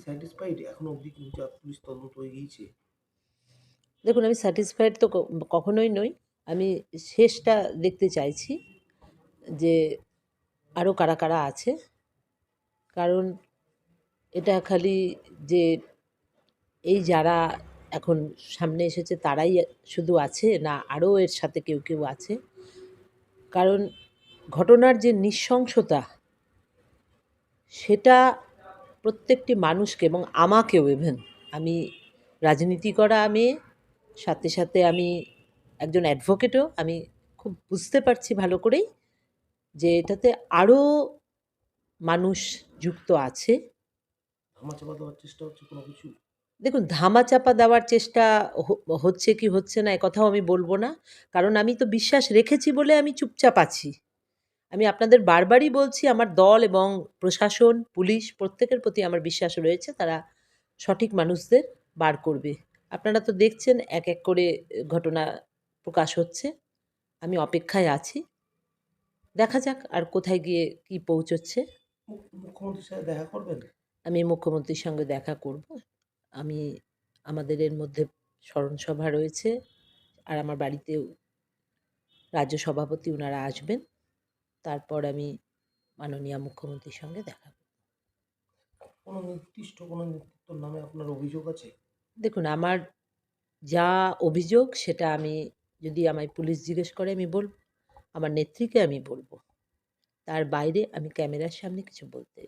Satisfied এখনো অবধি কি পুলিশ তদন্ত হয়ে গিয়েছে? দেখুন, আমি স্যাটিসফাইড তো কখনোই নই। আমি শেষটা দেখতে চাইছি যে আরও কারা কারা আছে। কারণ এটা খালি যে এই যারা এখন সামনে এসেছে তারাই শুধু আছে, না আরও এর সাথে কেউ কেউ আছে। কারণ ঘটনার যে নৃশংসতা, সেটা প্রত্যেকটি মানুষকে এবং আমাকেও ইভেন, আমি রাজনীতি করা মেয়ে, সাথে সাথে আমি একজন অ্যাডভোকেটও, আমি খুব বুঝতে পারছি ভালো করেই যে এটাতে আরও মানুষ যুক্ত আছে। ধামাচাপা দেওয়ার চেষ্টা হচ্ছে কোনো কিছু? দেখুন, ধামাচাপা দেওয়ার চেষ্টা হচ্ছে কি হচ্ছে না একথাও আমি বলব না। কারণ আমি তো বিশ্বাস রেখেছি বলে আমি চুপচাপ আছি। আমি আপনাদের বারবারই বলছি, আমার দল এবং প্রশাসন, পুলিশ প্রত্যেকের প্রতি আমার বিশ্বাস রয়েছে। তারা সঠিক মানুষদের বার করবে। আপনারা তো দেখছেন এক এক করে ঘটনা প্রকাশ হচ্ছে। আমি অপেক্ষায় আছি। দেখা যাক আর কোথায় গিয়ে কি পৌঁছচ্ছে। মুখ্যমন্ত্রীর সাথে দেখা করবেন? আমি মুখ্যমন্ত্রীর সঙ্গে দেখা করব। আমি আমাদের এর মধ্যে স্মরণসভা রয়েছে। আর আমার বাড়িতেও রাজ্য সভাপতি উনারা আসবেন। তারপর আমি মাননীয় মুখ্যমন্ত্রীর সঙ্গে দেখা করব। কোনো নির্দিষ্ট কোনো নেতৃত্বর নামে আপনার অভিযোগ আছে? দেখুন, আমার যা অভিযোগ সেটা আমি, যদি আমায় পুলিশ জিজ্ঞেস করে আমি বলব। আমার নেত্রীকে আমি বলব। তার বাইরে আমি ক্যামেরার সামনে কিছু বলতে